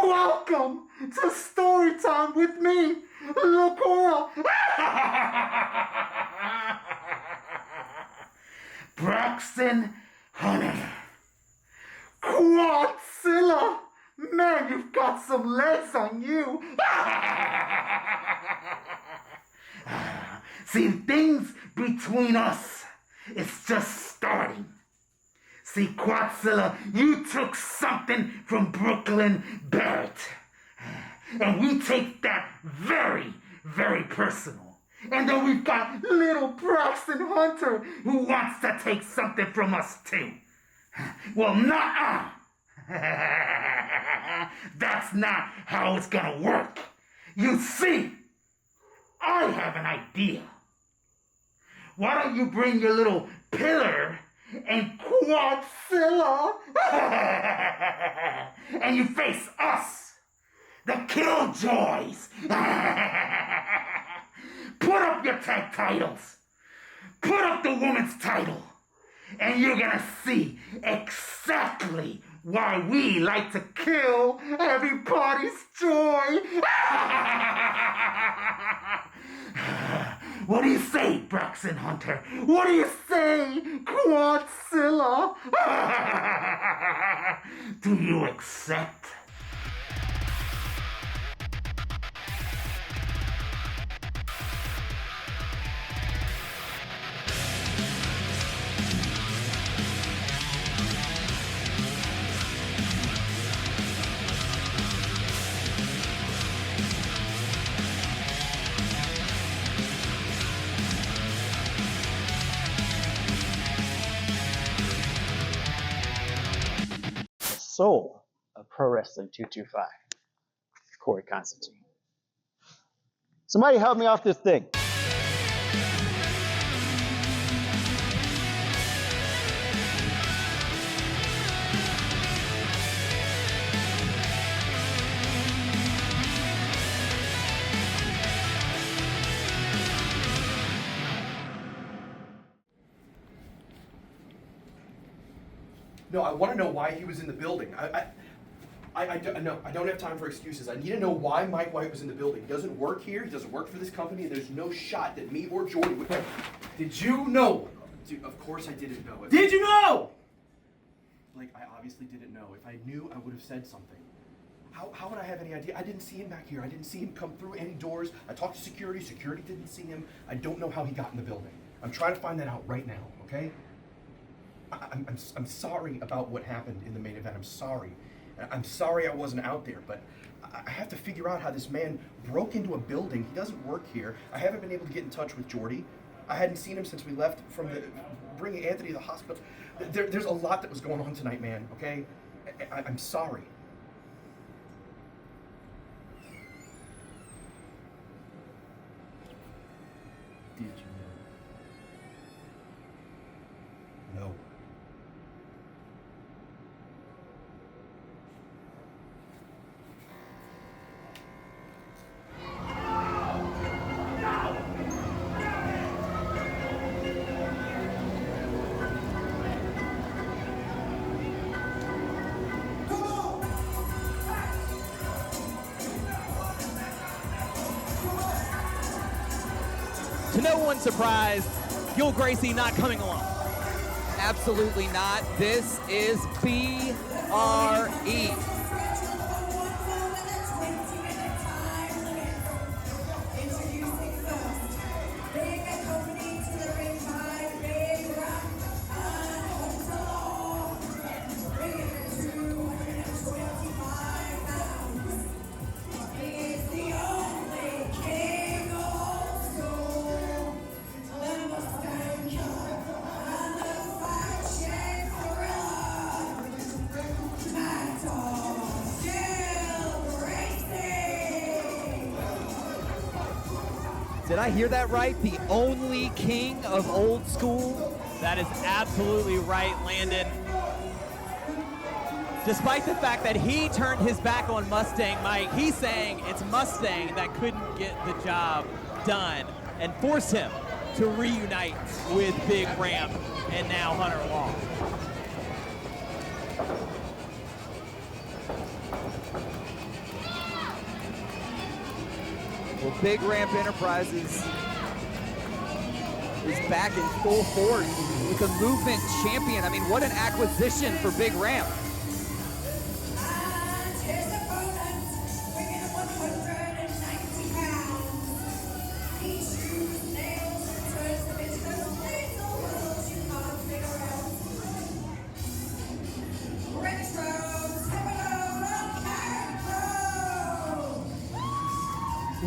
Welcome to story time with me, Locora. Braxton Hunter. Quadzilla. Man, you've got some legs on you. See, things between us, it's just starting. See, Quadzilla, you took something from Brooklyn Barrett. And we take that very, very personal. And then we've got little Braxton Hunter who wants to take something from us too. Well, nuh-uh. That's not how it's gonna work. You see, I have an idea. Why don't you bring your little pillar and Quadzilla and you face us, the Killjoys. Put up your tag titles. Put up the woman's title. And you're gonna see exactly why we like to kill everybody's joy. What do you say, Braxton Hunter? What do you say, Quadzilla? Do you accept? Soul of Pro Wrestling 225, Corey Constantine. Somebody help me off this thing. No, I want to know why he was in the building. I don't have time for excuses. I need to know why Mike White was in the building. He doesn't work here. He doesn't work for this company. And there's no shot that me or Jordy would. Did you know? Dude, of course I didn't know. Did you know? Like, I obviously didn't know. If I knew, I would have said something. How would I have any idea? I didn't see him back here. I didn't see him come through any doors. I talked to security. Security didn't see him. I don't know how he got in the building. I'm trying to find that out right now, okay? I'm sorry about what happened in the main event. I'm sorry. I'm sorry I wasn't out there, but I have to figure out how this man broke into a building. He doesn't work here. I haven't been able to get in touch with Jordy. I hadn't seen him since we left from bringing Anthony to the hospital. There's a lot that was going on tonight, man, okay? I'm sorry. Did you know? No. To no one's surprise, Gil Gracie not coming along. Absolutely not. This is BRE. Did I hear that right? The only king of old school? That is absolutely right, Landon. Despite the fact that he turned his back on Mustang Mike, he's saying it's Mustang that couldn't get the job done and force him to reunite with Big Ram and now Hunter Long. Well, Big Ramp Enterprises is back in full force with the movement champion. I mean, what an acquisition for Big Ramp.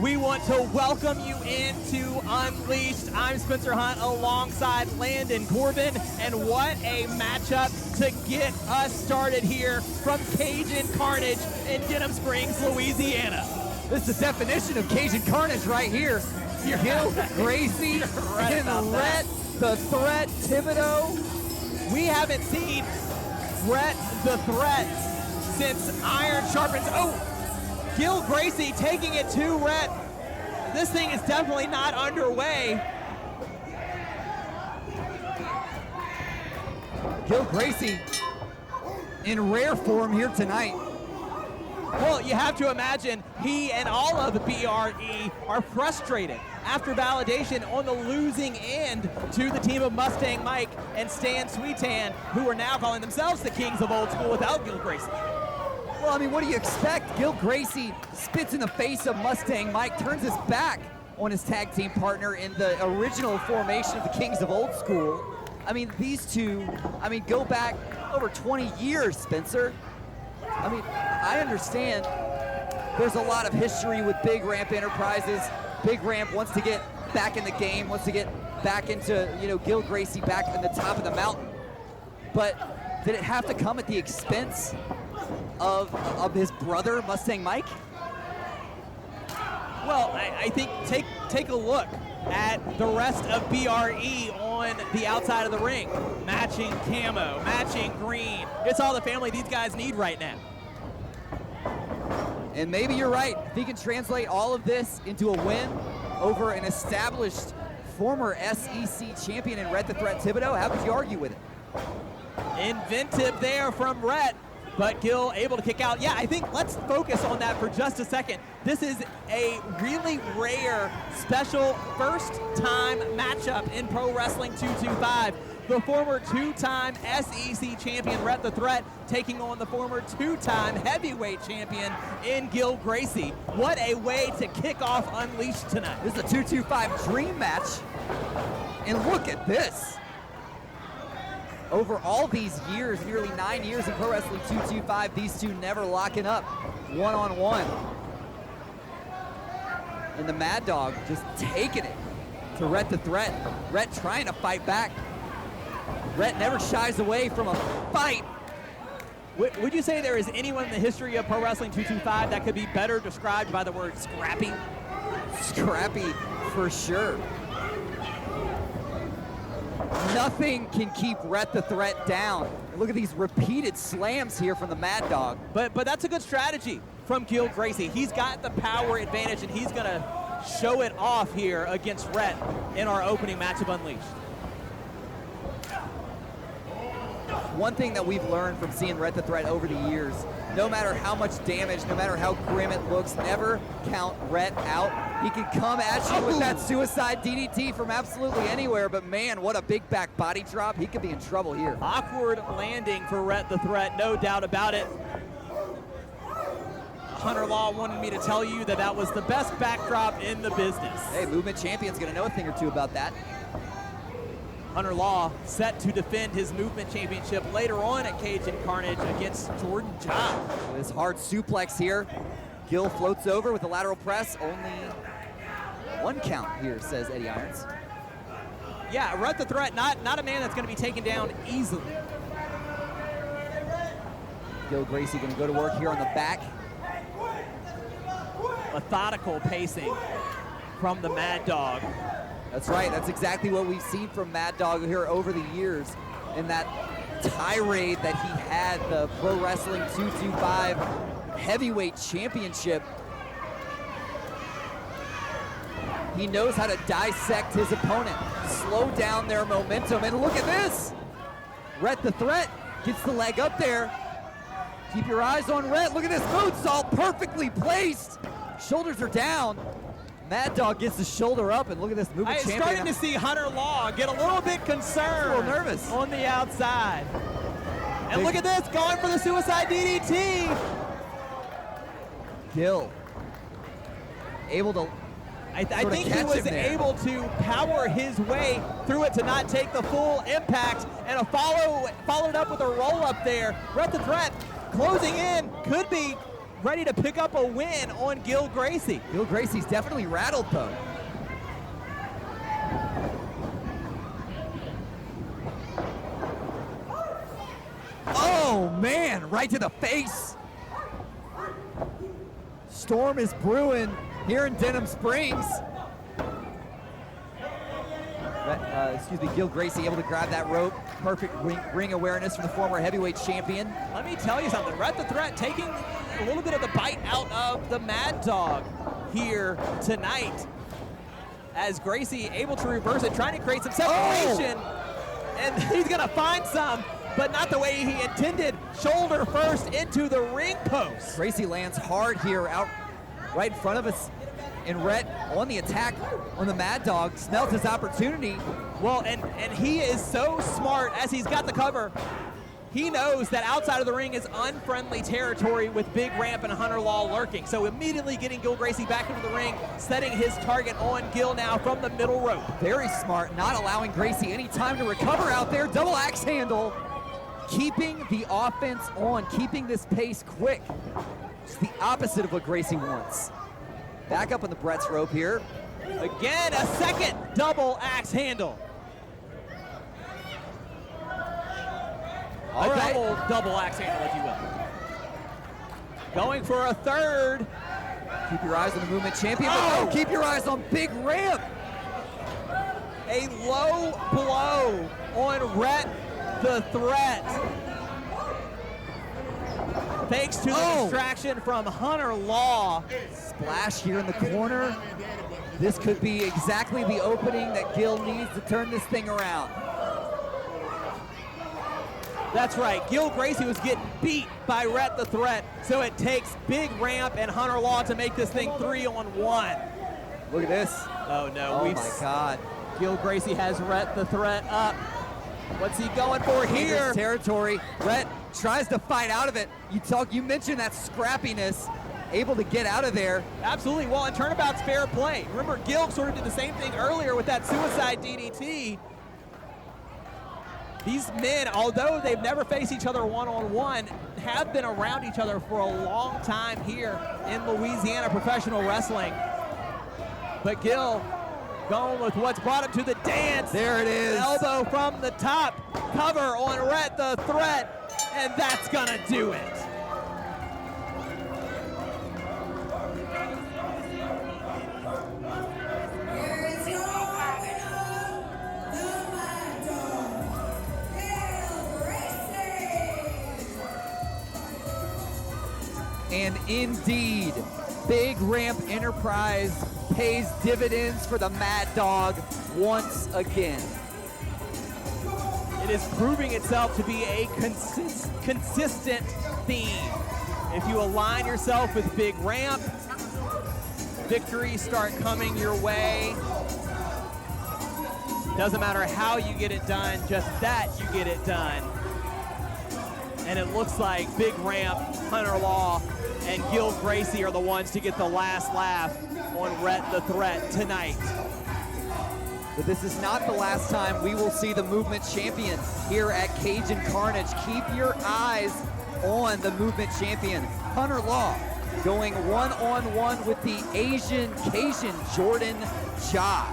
We want to welcome you into Unleashed. I'm Spencer Hunt alongside Landon Corbin, and what a matchup to get us started here from Cajun Carnage in Denham Springs, Louisiana. This is the definition of Cajun Carnage right here. Gil Gracie right and about Rhett the Threat Thibodeau. We haven't seen Rhett the Threat since Iron Sharpens. Oh, Gil Gracie taking it to Rhett. This thing is definitely not underway. Gil Gracie in rare form here tonight. Well, you have to imagine he and all of the BRE are frustrated after validation on the losing end to the team of Mustang Mike and Stan Sweetan, who are now calling themselves the Kings of Old School without Gil Gracie. Well, I mean, what do you expect? Gil Gracie spits in the face of Mustang Mike, turns his back on his tag team partner in the original formation of the Kings of Old School. I mean, these two, go back over 20 years, Spencer. I mean, I understand there's a lot of history with Big Ramp Enterprises. Big Ramp wants to get back in the game, wants to get back into, Gil Gracie back in the top of the mountain. But did it have to come at the expense of his brother, Mustang Mike? Well, I think take a look at the rest of BRE on the outside of the ring. Matching camo, matching green. It's all the family these guys need right now. And maybe you're right. If he can translate all of this into a win over an established former SEC champion in Rhett the Threat Thibodeau, how could you argue with it? Inventive there from Rhett, but Gil able to kick out. Yeah, I think let's focus on that for just a second. This is a really rare, special first-time matchup in Pro Wrestling 225. The former two-time SEC champion, Rhett the Threat, taking on the former two-time heavyweight champion in Gil Gracie. What a way to kick off Unleashed tonight. This is a 225 dream match. And look at this. Over all these years, nearly 9 years in Pro Wrestling 225, these two never locking up one-on-one. And the Mad Dog just taking it to Rhett the Threat. Rhett trying to fight back. Rhett never shies away from a fight. Would you say there is anyone in the history of Pro Wrestling 225 that could be better described by the word scrappy? Scrappy for sure. Nothing can keep Rhett the Threat down. Look at these repeated slams here from the Mad Dog. But that's a good strategy from Gil Gracie. He's got the power advantage, and he's going to show it off here against Rhett in our opening match of Unleashed. One thing that we've learned from seeing Rhett the Threat over the years, no matter how much damage, no matter how grim it looks, never count Rhett out. He can come at you with that suicide DDT from absolutely anywhere, but man, what a big back body drop. He could be in trouble here. Awkward landing for Rhett the Threat, no doubt about it. Hunter Law wanted me to tell you that that was the best backdrop in the business. Hey, Movement Champion's gonna know a thing or two about that. Hunter Law set to defend his Movement Championship later on at Cajun Carnage against Jordan Job. This hard suplex here. Gil floats over with a lateral press. Only one count here, says Eddie Irons. Yeah, Rhett the Threat, not a man that's going to be taken down easily. Gil Gracie going to go to work here on the back. Methodical pacing from the Mad Dog. That's right. That's exactly what we've seen from Mad Dog here over the years in that tirade that he had, the Pro Wrestling 225 Heavyweight Championship. He knows how to dissect his opponent, slow down their momentum, and look at this. Rhett the Threat gets the leg up there, Keep your eyes on Rhett. Look at this moonsault, perfectly placed. Shoulders are down. Mad Dog gets the shoulder up, and look at this movement I'm champion. starting to see Hunter Law get a little bit concerned. A little nervous. On the outside. And look at this, going for the suicide DDT. Gil able to I think he was able to power his way through it to not take the full impact, and followed up with a roll-up there. Rhett the Threat closing in, could be ready to pick up a win on Gil Gracie. Gil Gracie's definitely rattled though. Oh man, right to the face. Storm is brewing here in Denham Springs. Gil Gracie able to grab that rope. Perfect ring awareness from the former heavyweight champion. Let me tell you something, Rhett the Threat taking a little bit of the bite out of the Mad Dog here tonight. As Gracie able to reverse it, trying to create some separation. And he's gonna find some, but not the way he intended. Shoulder first into the ring post. Gracie lands hard here out right in front of us. And Rhett on the attack on the Mad Dog, smelt his opportunity. Well, and he is so smart as he's got the cover. He knows that outside of the ring is unfriendly territory with Big Ramp and Hunter Law lurking. So immediately getting Gil Gracie back into the ring, setting his target on Gil now from the middle rope. Very smart, not allowing Gracie any time to recover out there. Double axe handle. Keeping the offense on, keeping this pace quick. It's the opposite of what Gracie wants. Back up on the Brett's rope here. Again, a second double axe handle. All right. Double axe handle, if you will. Going for a third. Keep your eyes on the movement champion, but no, keep your eyes on Big Ramp. A low blow on Rhett the Threat. Thanks to the distraction from Hunter Law. Splash here in the corner. This could be exactly the opening that Gil needs to turn this thing around. That's right, Gil Gracie was getting beat by Rhett the Threat, so it takes Big Ramp and Hunter Law to make this thing 3-on-1. Look at this. Oh no, Oh my God. Gil Gracie has Rhett the Threat up. What's he going for here? Territory. Rhett tries to fight out of it. You mentioned that scrappiness, able to get out of there. Absolutely. Well, and turnabout's fair play. Remember, Gil sort of did the same thing earlier with that suicide DDT. These men, although they've never faced each other one-on-one, have been around each other for a long time here in Louisiana professional wrestling. But Gil going with what's brought him to the dance. There it is. Elbow from the top. Cover on Rhett the Threat. And that's gonna do it. And indeed, Big Ramp Enterprise pays dividends for the Mad Dog once again. It is proving itself to be a consistent theme. If you align yourself with Big Ramp, victories start coming your way. Doesn't matter how you get it done, just that you get it done. And it looks like Big Ramp, Hunter Law, and Gil Gracie are the ones to get the last laugh on Rhett the Threat tonight. But this is not the last time we will see the Movement Champion here at Cajun Carnage. Keep your eyes on the Movement Champion, Hunter Law, going one-on-one with the Asian Cajun Jordan Ja.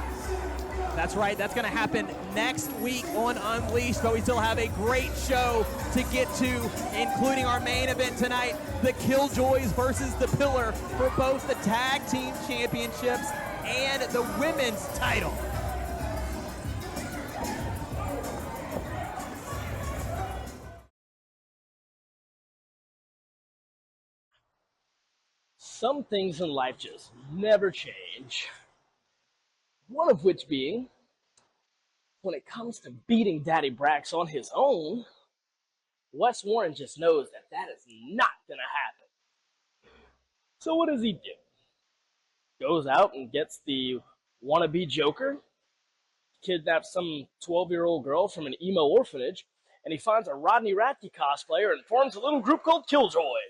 That's right, that's gonna happen next week on Unleashed, but we still have a great show to get to, including our main event tonight, the Killjoys versus the Pillar for both the Tag Team Championships and the Women's title. Some things in life just never change. One of which being, when it comes to beating Daddy Brax on his own, Wes Warren just knows that that is not going to happen. So what does he do? Goes out and gets the wannabe Joker, kidnaps some 12-year-old girl from an emo orphanage, and he finds a Rodney Ratke cosplayer and forms a little group called Killjoy.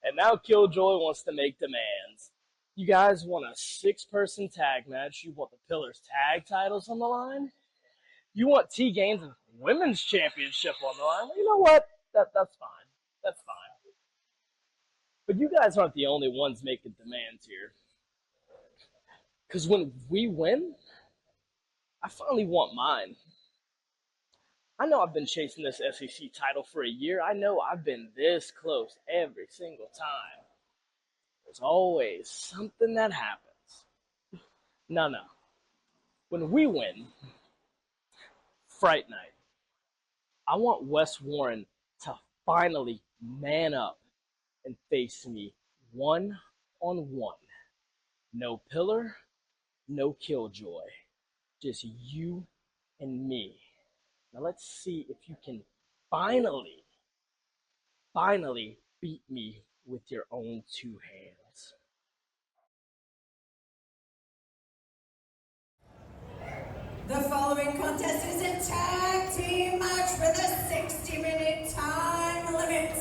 And now Killjoy wants to make demands. You guys want a 6-person tag match? You want the Pillars tag titles on the line? You want T-Gain's women's championship on the line? Well, you know what? That's fine. That's fine. But you guys aren't the only ones making demands here. Because when we win, I finally want mine. I know I've been chasing this SEC title for a year. I know I've been this close every single time. There's always something that happens. No. When we win, Fright Night, I want Wes Warren to finally man up and face me one-on-one. No Pillar, no Killjoy. Just you and me. Now let's see if you can finally beat me with your own 2 hands. The following contest is a tag team match with a 60-minute time limit.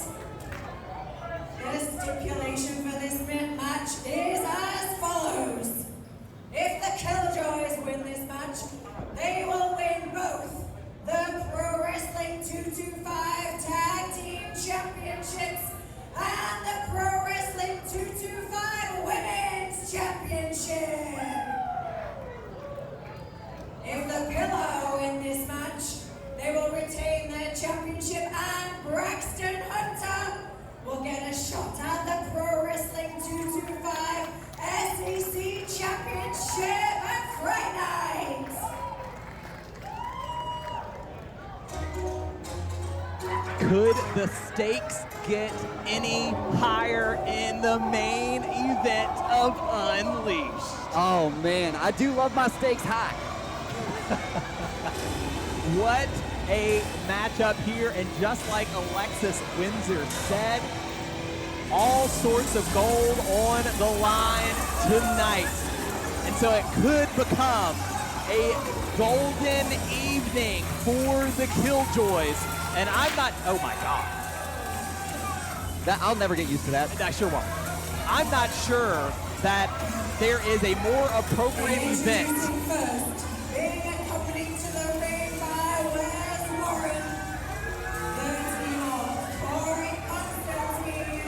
The stipulation for this match is as follows. If the Killjoys win this match, they will win both the Pro Wrestling 225 Tag Team Championships and the Pro Wrestling 225 Women's Championship. If the Pillow win this match, they will retain their championship and Braxton Hunter will get a shot at the Pro Wrestling 225 SEC Championship at Fright Night. Could the stakes get any higher in the main event of Unleashed? Oh man, I do love my stakes high. What a matchup here, and just like Alexis Windsor said, all sorts of gold on the line tonight. And so it could become a golden evening for the Killjoys. And I'm not, oh my God. I'll never get used to that. I sure won't. I'm not sure that there is a more appropriate event. Being accompanied to the ring by Wes Warren, the team of Corey Constantine,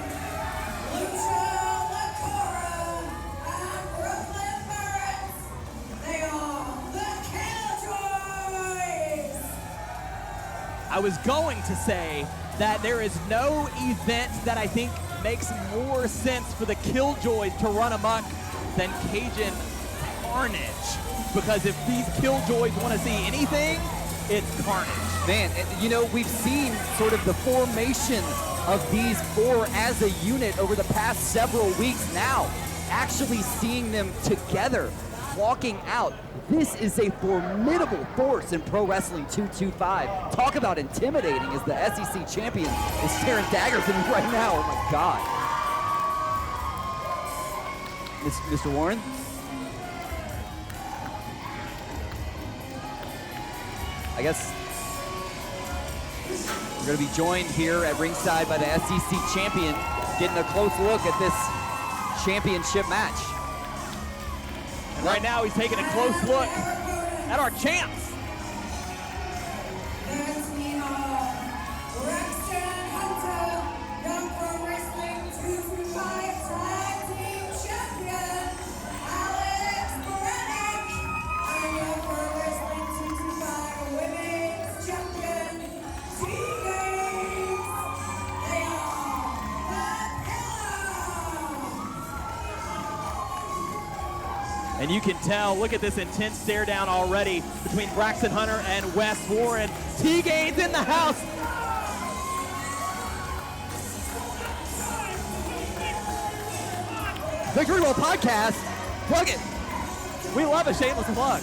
Lucha LaCora, and Brooklyn Barrett. They are the Killjoys. I was going to say that there is no event that I think makes more sense for the Killjoys to run amok than Cajun Carnage. Because if these Killjoys want to see anything, it's carnage. Man, you know, we've seen sort of the formation of these 4 as a unit over the past several weeks now. Actually seeing them together, walking out. This is a formidable force in Pro Wrestling 225. Talk about intimidating as the SEC champion is staring daggers at me right now. Oh my God. Mr. Warren? I guess we're going to be joined here at ringside by the SEC champion, getting a close look at this championship match. And right now he's taking a close look at our champs. The team of Braxton Hunter, the Pro Wrestling 225 Tag Team Champion, Alex Moranek, and your Pro Wrestling 225 Women's Champion, T-Games. They are the Pillow. And you can tell, look at this intense stare down already between Braxton Hunter and Wes Warren. T-Gain's in the house. Victory Roll Podcast. Plug it. We love a shameless plug.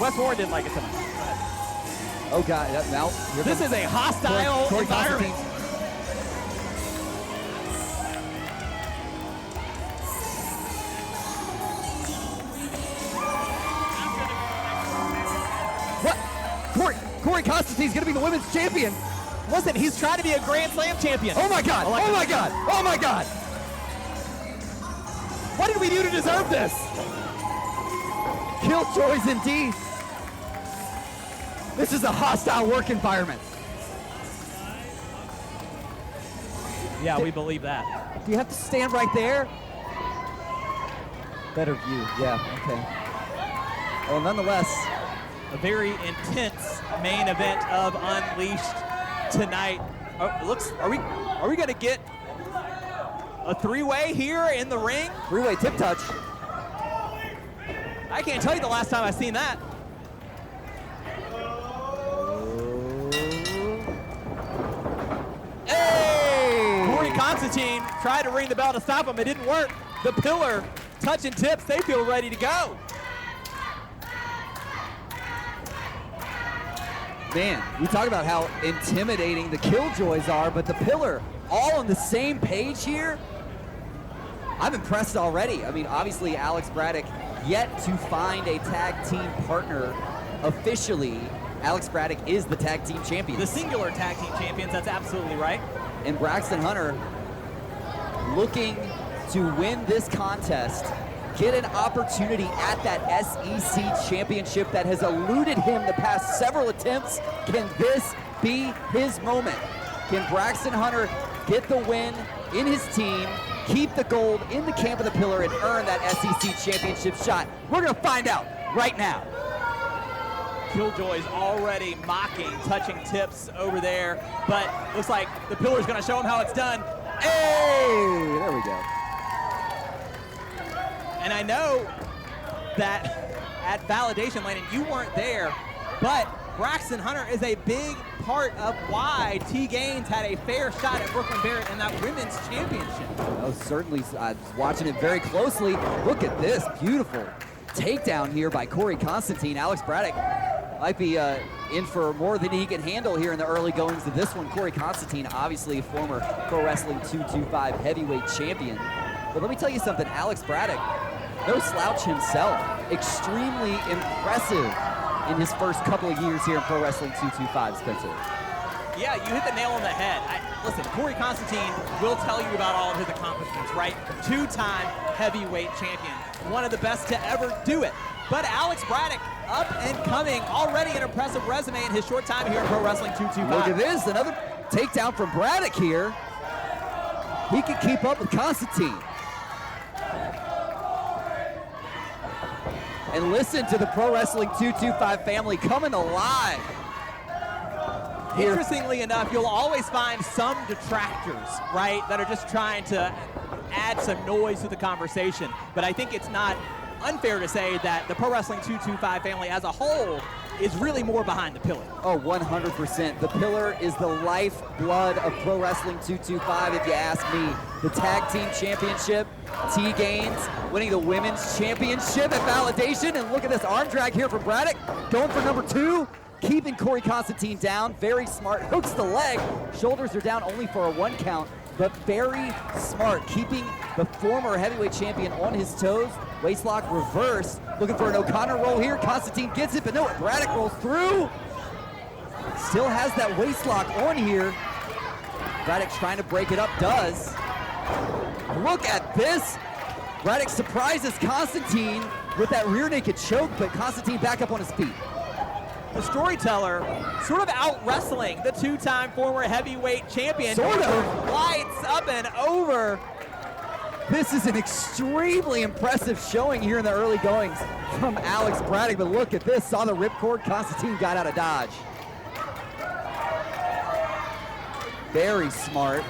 Wes Warren didn't like it so much. Oh, God. Now, This is a hostile Corey environment. Constantine. What? Corey Constantine's going to be the women's champion. Listen, he's trying to be a Grand Slam champion. Oh, my God. Oh, my God. Oh, my God. What did we do to deserve this? Killjoys indeed. This is a hostile work environment. Yeah, we believe that. Do you have to stand right there? Better view. Yeah, okay. Well, nonetheless, A very intense main event of Unleashed tonight. Oh, it looks. Are we going to get a three-way here in the ring? three-way tip touch. I can't tell you the last time I've seen that. Hey! Corey Constantine tried to ring the bell to stop him. It didn't work. The Pillar touching tips. They feel ready to go. Man, we talk about how intimidating the Killjoys are, but the Pillar all on the same page here. I'm impressed already. I mean, obviously Alex Braddock yet to find a tag team partner officially. Alex Braddock is the tag team champion. The singular tag team champions, that's absolutely right. And Braxton Hunter looking to win this contest, get an opportunity at that SEC championship that has eluded him the past several attempts. Can this be his moment? Can Braxton Hunter get the win in his team, keep the gold in the camp of the Pillar, and earn that SEC championship shot? We're gonna find out right now. Killjoy's already mocking, touching tips over there, but looks like the Pillar's gonna show him how it's done. Hey, there we go. And I know that at Validation, Landon, you weren't there, but Braxton Hunter is a big part of why T. Gaines had a fair shot at Brooklyn Barrett in that women's championship. Oh, certainly. I was watching it very closely. Look at this beautiful takedown here by Corey Constantine. Alex Braddock might be in for more than he can handle here in the early goings of this one. Corey Constantine, obviously a former Pro Wrestling 225 heavyweight champion. But let me tell you something, Alex Braddock, no slouch himself, extremely impressive in his first couple of years here in Pro Wrestling 225, Spencer. Yeah, you hit the nail on the head. Listen, Corey Constantine will tell you about all of his accomplishments, right? Two-time heavyweight champion, one of the best to ever do it. But Alex Braddock, up and coming, already an impressive resume in his short time here in Pro Wrestling 225. Look at this, another takedown from Braddock here. He can keep up with Constantine. And listen to the Pro Wrestling 225 family coming alive. Here. Interestingly enough, you'll always find some detractors, right, that are just trying to add some noise to the conversation. But I think it's not unfair to say that the Pro Wrestling 225 family as a whole is really more behind the Pillar. Oh, 100%. The Pillar is the lifeblood of Pro Wrestling 225, if you ask me. The Tag Team Championship, T. Gaines winning the Women's Championship at Validation. And look at this arm drag here from Braddock, going for number 2. Keeping Corey Constantine down, very smart, hooks the leg. Shoulders are down only for a 1 count, but very smart, keeping the former heavyweight champion on his toes. Waistlock reverse, looking for an O'Connor roll here. Constantine gets it, but no, Braddock rolls through. Still has that waistlock on here. Braddock trying to break it up, does. Look at this. Braddock surprises Constantine with that rear naked choke, but Constantine back up on his feet. The Storyteller sort of out-wrestling the two-time former heavyweight champion. Sort of. Lights up and over. This is an extremely impressive showing here in the early goings from Alex Braddock, but look at this. Saw the ripcord. Constantine got out of dodge. Very smart.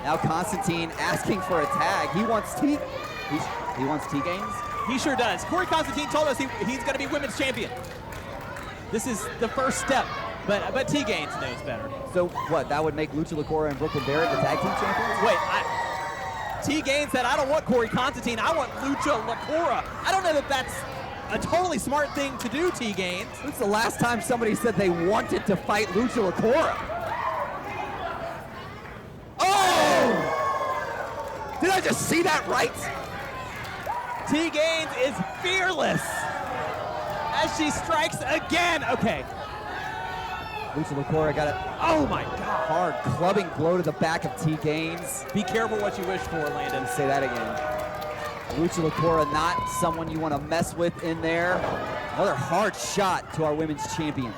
Now Constantine asking for a tag. He wants T. He wants T Gaines. He sure does. Corey Constantine told us he's going to be women's champion. This is the first step, but T. Gaines knows better. So what? That would make Lucha LaCora and Brooklyn Barrett the tag team champions? Wait, T. Gaines said, I don't want Corey Constantine, I want Lucha LaCora. I don't know that that's a totally smart thing to do, T Gaines. When's the last time somebody said they wanted to fight Lucha LaCora? Oh! Did I just see that right? T Gaines is fearless as she strikes again. Okay. Lucha LaCora got it. Oh my God. Hard clubbing blow to the back of T Gaines. Be careful what you wish for, Landon. Say that again. Lucha LaCora, not someone you want to mess with in there. Another hard shot to our women's champion.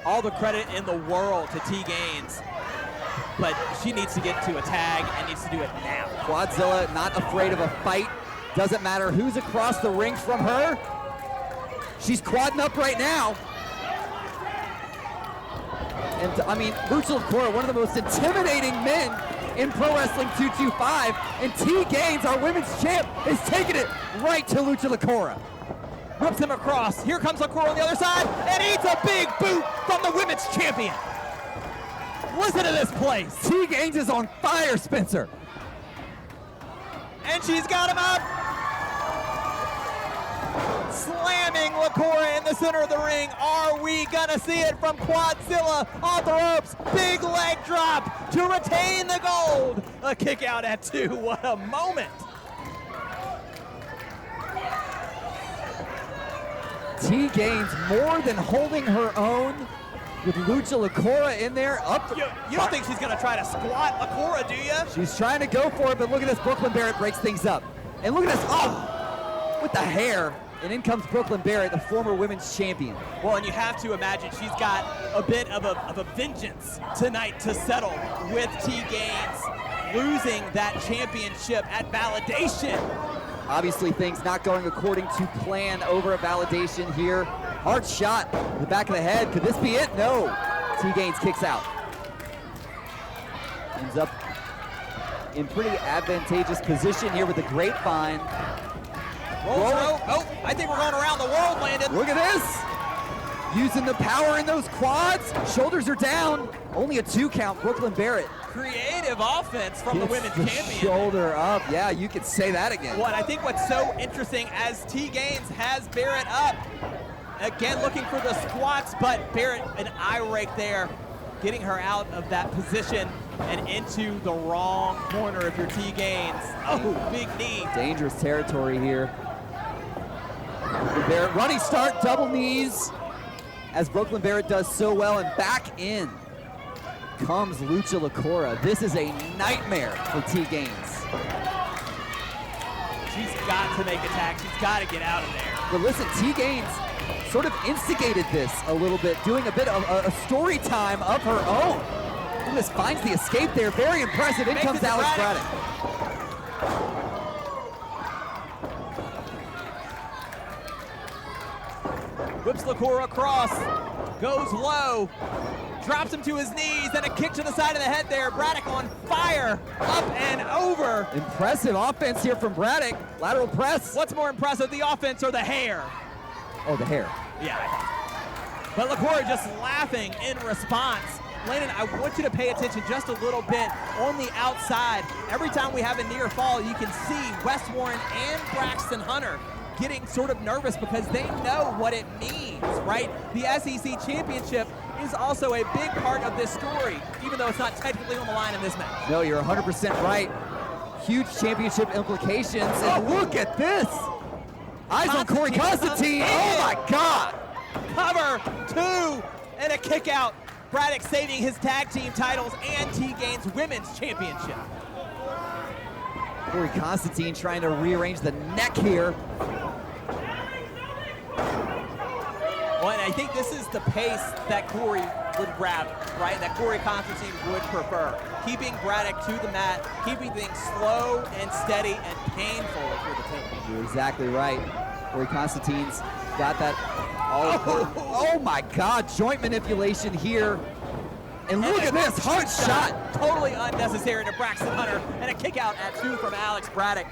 All the credit in the world to T Gaines, but she needs to get to a tag and needs to do it now. Quadzilla not afraid of a fight. Doesn't matter who's across the ring from her. She's quadding up right now. And I mean, Lucha LaCora, one of the most intimidating men in Pro Wrestling 225, and T Gaines, our women's champ, is taking it right to Lucha LaCora. Whips him across. Here comes LaCora on the other side, and eats a big boot from the women's champion. Listen to this place. T Gaines is on fire, Spencer. And she's got him up. Slamming LaCora in the center of the ring. Are we gonna see it from Quadzilla off the ropes? Big leg drop to retain the gold. A kick out at 2. What a moment. T Gaines more than holding her own with Lucha LaCora in there. Up. You don't think she's gonna try to squat LaCora, do you? She's trying to go for it, but look at this. Brooklyn Barrett breaks things up. And look at this. Oh, with the hair. And in comes Brooklyn Barrett, the former women's champion. Well, and you have to imagine she's got a bit of a vengeance tonight to settle with T Gaines losing that championship at Validation. Obviously, things not going according to plan over at Validation here. Hard shot in the back of the head. Could this be it? No. T Gaines kicks out. Ends up in pretty advantageous position here with the grapevine. Oh, I think we're going around the world, Landon. Look at this. Using the power in those quads. Shoulders are down. Only a 2 count. Brooklyn Barrett. Creative offense from the women's champion. Shoulder up. Yeah, you could say that again. Well, I think what's so interesting as T Gaines has Barrett up. Again, looking for the squats, but Barrett, an eye rake there, getting her out of that position and into the wrong corner if you're T Gaines. Oh, big knee. Dangerous territory here. Barrett, running start, double knees, as Brooklyn Barrett does so well, and back in comes Lucha LaCora. This is a nightmare for T Gaines. She's got to make a tag. She's got to get out of there. But listen, T Gaines sort of instigated this a little bit, doing a bit of a story time of her own. Look at this, finds the escape there. Very impressive. In comes Alex Braddock. Whips LaCora across, goes low, drops him to his knees, and a kick to the side of the head there. Braddock on fire, up and over. Impressive offense here from Braddock. Lateral press. What's more impressive, the offense or the hair? Oh, the hair. Yeah, I thought. But LaCora just laughing in response. Landon, I want you to pay attention just a little bit on the outside. Every time we have a near fall, you can see Wes Warren and Braxton Hunter getting sort of nervous because they know what it means, right? The SEC championship is also a big part of this story, even though it's not technically on the line in this match. No, you're 100% right. Huge championship implications, and look at this. Eyes on Corey Constantine. Oh my God. Cover 2 and a kick out. Braddock saving his tag team titles and T Gaines women's championship. Corey Constantine trying to rearrange the neck here. Well, and I think this is the pace that Corey would grab, right? That Corey Constantine would prefer. Keeping Braddock to the mat, keeping things slow and steady and painful if you're the team. You're exactly right. Corey Constantine's got that all. Oh my God, joint manipulation here. And look at this, hard shot. Totally unnecessary to Braxton Hunter, and a kick out at 2 from Alex Braddock.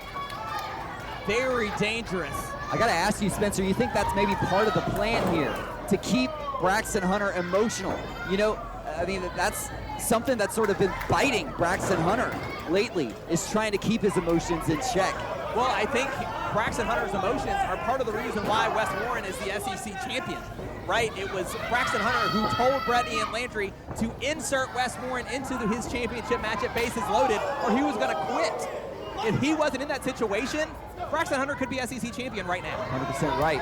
Very dangerous. I gotta ask you, Spencer, you think that's maybe part of the plan here, to keep Braxton Hunter emotional? You know, I mean, that's something that's sort of been biting Braxton Hunter lately, is trying to keep his emotions in check. Well, I think Braxton Hunter's emotions are part of the reason why Wes Warren is the SEC champion, right? It was Braxton Hunter who told Brett Ian Landry to insert Wes Warren into his championship match at bases loaded, or he was going to quit. If he wasn't in that situation, Braxton Hunter could be SEC champion right now. 100% right.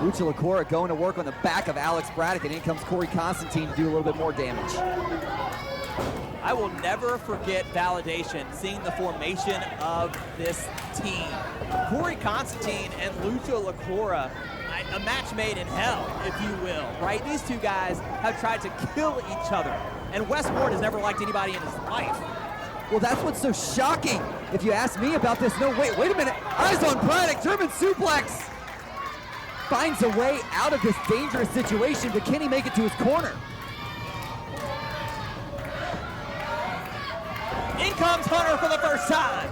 Lucha LaCora going to work on the back of Alex Braddock, and in comes Corey Constantine to do a little bit more damage. I will never forget Validation, seeing the formation of this team. Corey Constantine and Lucha LaCora, a match made in hell, if you will, right? These two guys have tried to kill each other, and Wes Warren has never liked anybody in his life. Well, that's what's so shocking. If you ask me about this, no, wait a minute. Eyes on Braddock, German suplex. Finds a way out of this dangerous situation, but can he make it to his corner? In comes Hunter for the first time.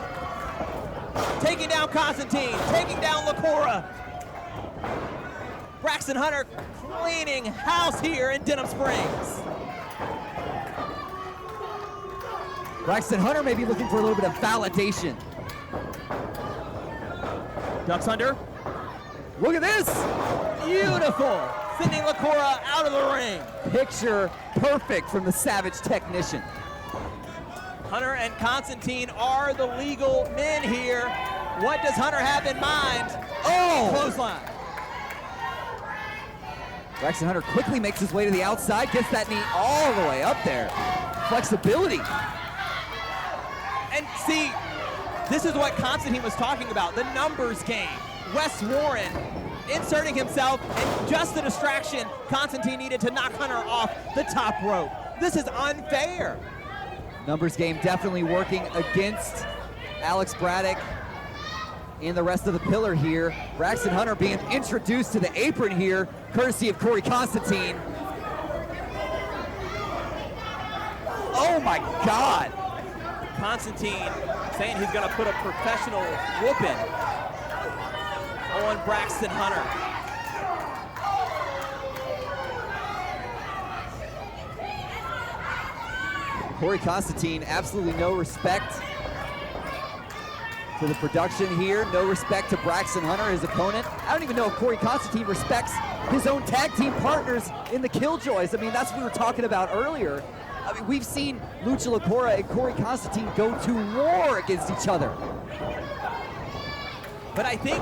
Taking down Constantine, taking down LaCora. Braxton Hunter cleaning house here in Denham Springs. Braxton Hunter may be looking for a little bit of validation. Ducks under. Look at this. Beautiful. Sending LaCora out of the ring. Picture perfect from the Savage technician. Hunter and Constantine are the legal men here. What does Hunter have in mind? Oh! Clothesline. Braxton Hunter quickly makes his way to the outside, gets that knee all the way up there. Flexibility. And see, this is what Constantine was talking about, the numbers game. Wes Warren inserting himself, and just the distraction Constantine needed to knock Hunter off the top rope. This is unfair. Numbers game definitely working against Alex Braddock and the rest of the pillar here. Braxton Hunter being introduced to the apron here, courtesy of Corey Constantine. Oh my God. Constantine saying he's gonna put a professional whooping on Braxton Hunter. Corey Constantine, absolutely no respect to the production here. No respect to Braxton Hunter, his opponent. I don't even know if Corey Constantine respects his own tag team partners in the Killjoys. I mean, that's what we were talking about earlier. I mean, we've seen Lucha LaCora and Corey Constantine go to war against each other. But I think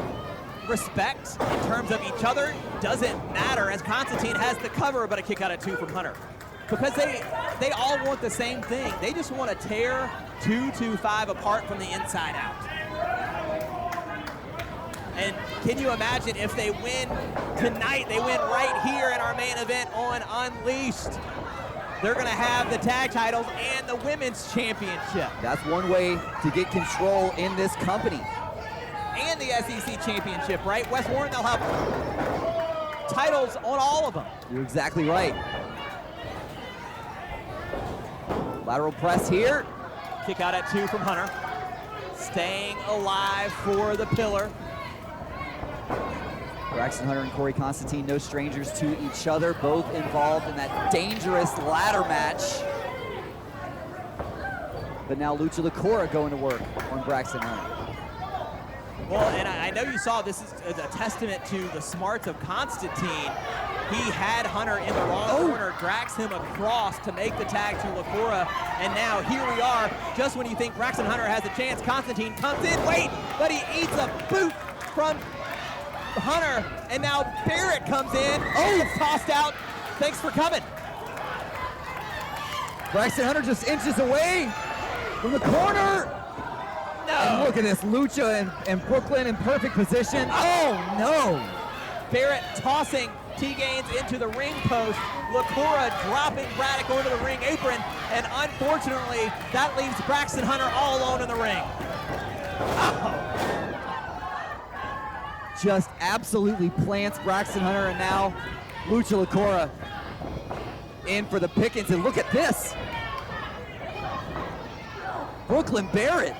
respect in terms of each other doesn't matter, as Constantine has the cover, but a kick out at 2 from Hunter. Because they all want the same thing. They just want to tear 225 apart from the inside out. And can you imagine if they win tonight, they win right here in our main event on Unleashed. They're going to have the tag titles and the women's championship. That's one way to get control in this company. And the SEC championship, right? Wes Warren, they'll have titles on all of them. You're exactly right. Lateral press here. Kick out at 2 from Hunter. Staying alive for the pillar. Braxton Hunter and Corey Constantine, no strangers to each other, both involved in that dangerous ladder match. But now Lucha LaCora going to work on Braxton Hunter. Well, and I know you saw this is a testament to the smarts of Constantine. He had Hunter in the wrong corner, drags him across to make the tag to LaCora, and now here we are. Just when you think Braxton Hunter has a chance, Constantine comes in, but he eats a boot from Hunter, and now Barrett comes in. It's tossed out. Thanks for coming. Braxton Hunter just inches away from the corner. No. And look at this, Lucha and Brooklyn in perfect position. Oh no. Barrett tossing T-Gaines into the ring post. LaCora dropping Braddock onto the ring apron, and unfortunately, that leaves Braxton Hunter all alone in the ring. Oh. Just absolutely plants Braxton Hunter, and now Lucha LaCora in for the pickings, and look at this. Brooklyn Barrett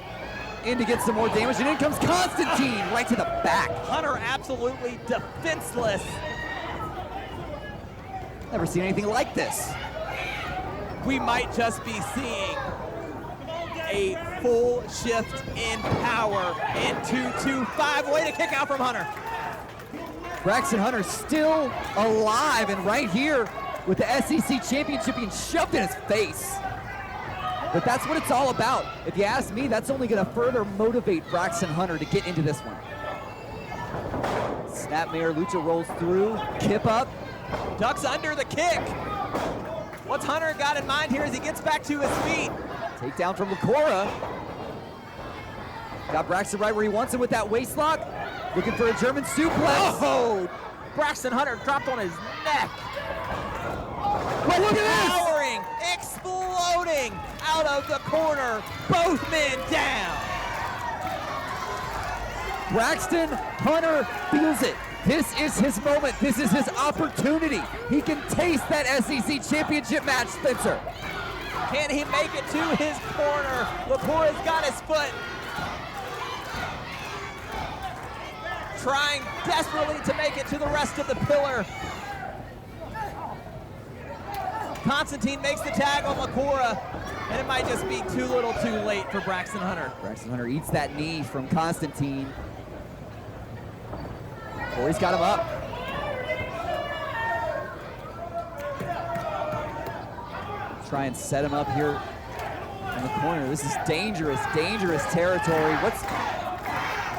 in to get some more damage, and in comes Constantine right to the back. Hunter absolutely defenseless. Never seen anything like this. We might just be seeing a full shift in power in 2-2-5. Way to kick out from Hunter. Braxton Hunter still alive and right here with the SEC championship being shoved in his face. But that's what it's all about. If you ask me, that's only going to further motivate Braxton Hunter to get into this one. Snapmare, Lucha rolls through, kip up. Ducks under the kick. What's Hunter got in mind here as he gets back to his feet? Takedown from Licora. Got Braxton right where he wants him with that waist lock. Looking for a German suplex. Oh, Braxton Hunter dropped on his neck. But look at this! Powering, exploding out of the corner. Both men down. Braxton Hunter feels it. This is his moment. This is his opportunity. He can taste that SEC championship match, Spencer. Can he make it to his corner? Licora's got his foot. Trying desperately to make it to the rest of the pillar. Constantine makes the tag on Licora, and it might just be too little too late for Braxton Hunter. Braxton Hunter eats that knee from Constantine. Corey's got him up. Try and set him up here in the corner. This is dangerous, dangerous territory. What's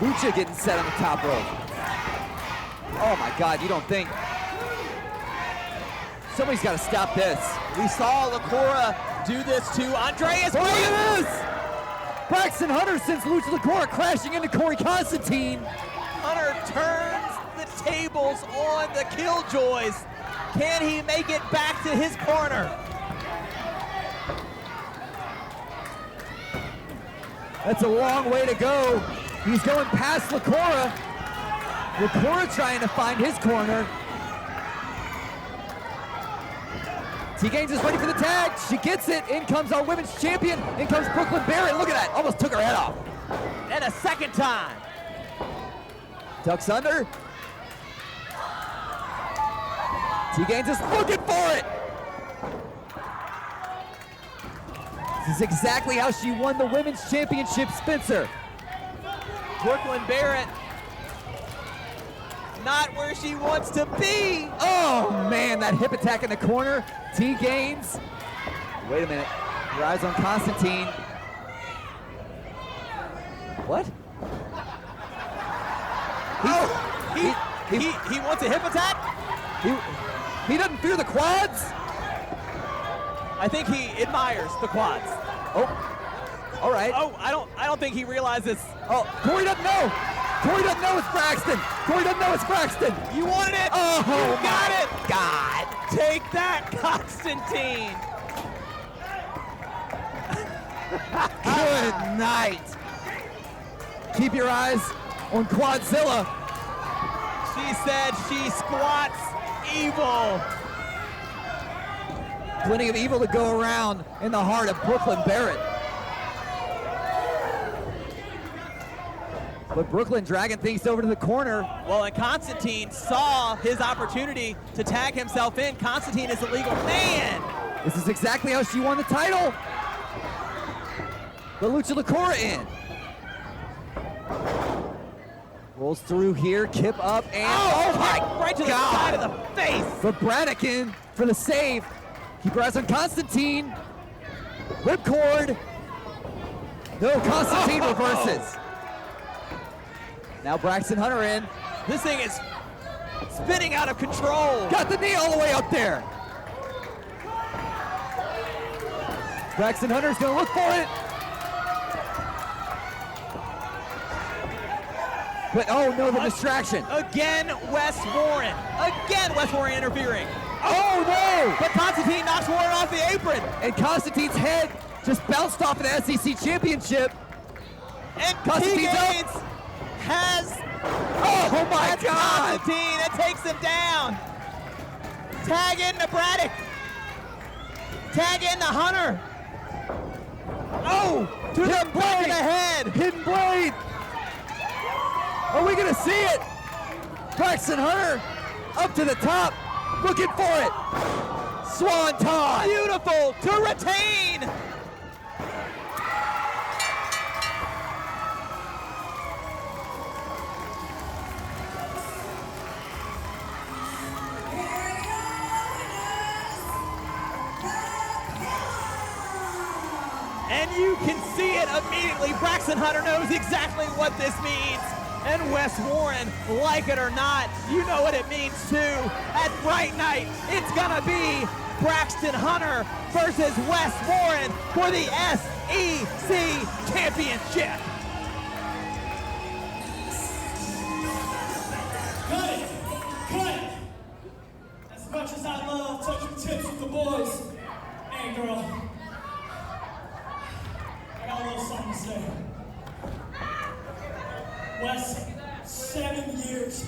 Lucha getting set on the top rope? Oh my God, you don't think? Somebody's got to stop this. We saw Licora do this to Andreas. Look at this! Braxton Hunter sends Lucha Licora crashing into Corey Constantine. Hunter turns the tables on the Killjoys. Can he make it back to his corner? That's a long way to go. He's going past Licora. Licora trying to find his corner. T-Gaines is ready for the tag. She gets it. In comes our women's champion. In comes Brooklyn Barrett. Look at that. Almost took her head off. And a second time. Ducks under. T-Gaines is looking for it. This is exactly how she won the women's championship, Spencer. Brooklyn Barrett not where she wants to be. Oh man, that hip attack in the corner. T-Gaines. Wait a minute. Your eyes on Constantine. What? He wants a hip attack? He doesn't fear the quads? I think he admires the quads. Oh, all right. Oh, I don't think he realizes. Oh, Corey doesn't know. Corey doesn't know it's Braxton. Corey doesn't know it's Braxton. You wanted it. Oh, you got it. God. Take that, Constantine. Good night. Keep your eyes on Quadzilla. She said she squats evil. Plenty of evil to go around in the heart of Brooklyn Barrett. But Brooklyn dragging things over to the corner. Well, and Constantine saw his opportunity to tag himself in. Constantine is a legal man. This is exactly how she won the title. The Lucha Licora in. Rolls through here, kip up, and oh my right to the God. side of the face. But Braddock in for the save. Keep your eyes on Constantine. Whipcord. No, Constantine reverses. Now Braxton Hunter in. This thing is spinning out of control. Got the knee all the way up there. Braxton Hunter's gonna look for it. But oh no, the distraction. Again, Wes Warren. Again, Wes Warren interfering. Oh no! But Constantine knocks Warren off the apron. And Constantine's head just bounced off of the SEC championship. And Constantine's T-Gaines has oh my God! Constantine. It takes him down. Tag in to Braddock. Tag in to Hunter. Oh, to the back of the head. Hidden blade. Are we gonna see it? Braxton Hunter up to the top, looking for it. Swanton. Beautiful to retain. And you can see it immediately. Braxton Hunter knows exactly what this means. And Wes Warren, like it or not, you know what it means too. At Fright Night, it's gonna be Braxton Hunter versus Wes Warren for the SEC Championship. Cut it! Cut it! As much as I love touching tips with the boys, hey girl, I got a little something to say. Wes, 7 years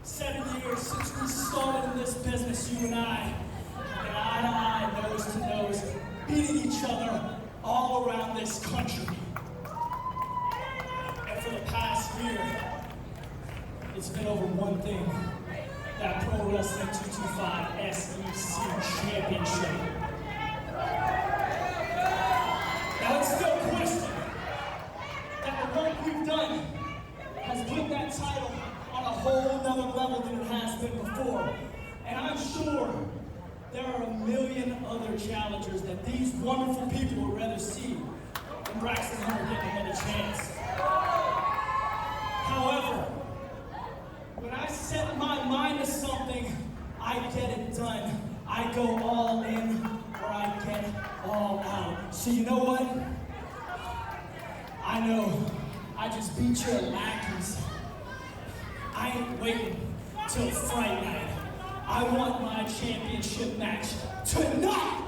since we started in this business, you and I, looking eye to eye, nose to nose, beating each other all around this country. And for the past year, it's been over one thing, that Pro Wrestling 225 SEC Championship. Now it's no question that the work we've done has put that title on a whole nother level than it has been before. And I'm sure there are a million other challengers that these wonderful people would rather see than Braxton Hunter getting another chance. However, when I set my mind to something, I get it done. I go all in or I get all out. So you know what? I know I just beat your lackeys. I ain't waiting till Fright Night. I want my championship match tonight!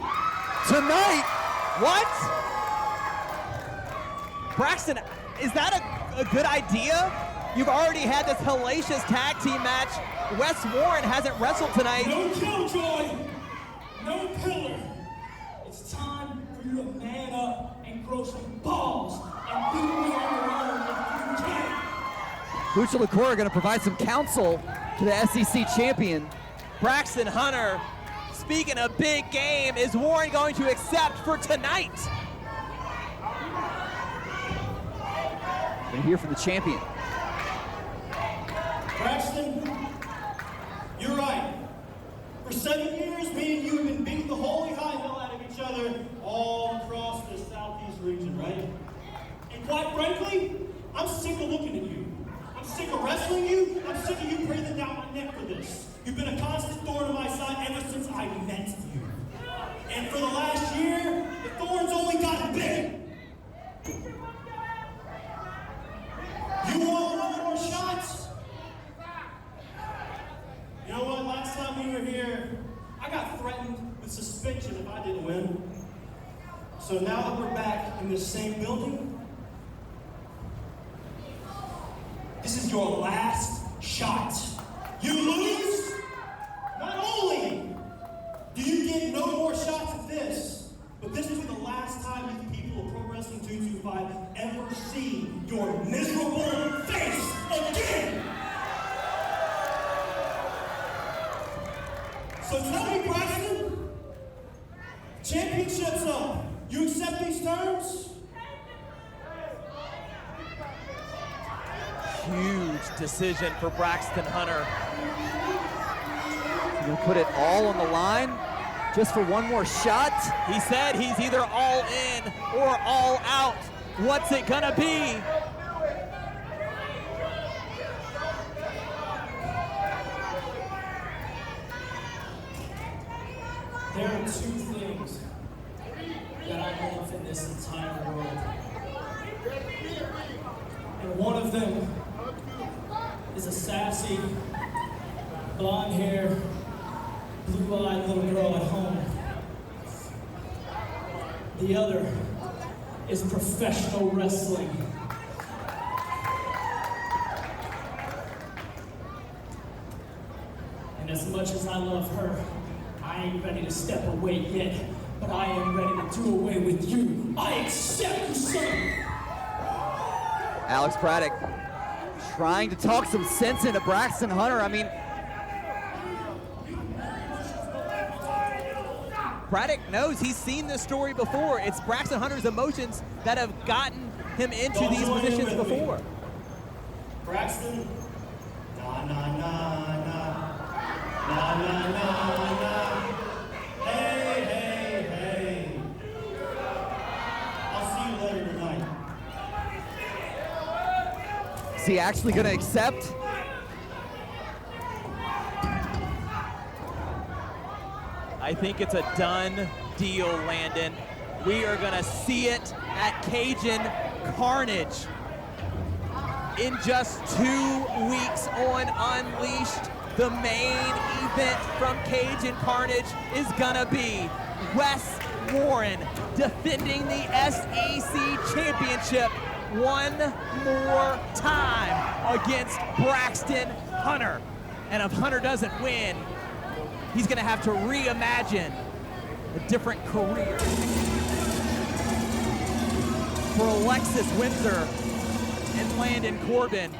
Tonight? What? Braxton, is that a good idea? You've already had this hellacious tag team match. Wes Warren hasn't wrestled tonight. No Killjoy, no Pillar. It's time for you to man up and grow some balls and beat me on your own if you can. Lucha LaCour going to provide some counsel to the SEC champion. Braxton Hunter, speaking of big game, is Warren going to accept for tonight? We're going to hear from the champion. Braxton, you're right. For 7 years, me and you have been beating the holy high hell out of each other all across the Southeast region, right? And quite frankly, I'm sick of looking at you. I'm sick of wrestling you. I'm sick of you breathing down my neck for this. You've been a constant thorn in my side ever since I met you. And for the last year, the thorn's only gotten big. You want one more shots? You know what, last time we were here, I got threatened with suspension if I didn't win. So now that we're back in this same building, this is your last shot. You lose, not only do you get no more shots at this, but this will be the last time you people of Pro Wrestling 225 ever see your miserable face again. So tell me, Braxton, championship's up. You accept these terms? Huge decision for Braxton Hunter. He's going to put it all on the line just for one more shot. He said he's either all in or all out. What's it gonna be? There are two things that I love in this entire world. And one of them is a sassy, blonde-haired, blue-eyed little girl at home. The other is professional wrestling. And as much as I love her, I ain't ready to step away yet, but I am ready to do away with you. I accept you, son. Alex Braddock trying to talk some sense into Braxton Hunter. I mean, Braddock knows, he's seen this story before. It's Braxton Hunter's emotions that have gotten him into Don't these join in positions with me. before. Braxton, nah, nah, nah, nah. Nah, nah, nah, nah. Hey, hey, hey. he actually going to accept? I think it's a done deal, Landon. We are gonna see it at Cajun Carnage in just 2 weeks on Unleashed. The main event from Cajun Carnage is gonna be Wes Warren defending the SEC championship one more time against Braxton Hunter. And if Hunter doesn't win, he's gonna have to reimagine a different career. For Alexis Windsor and Landon Corbin,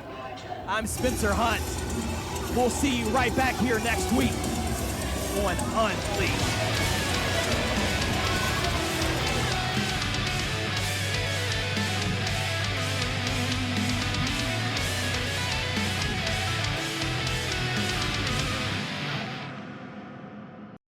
I'm Spencer Hunt. We'll see you right back here next week on Unleashed.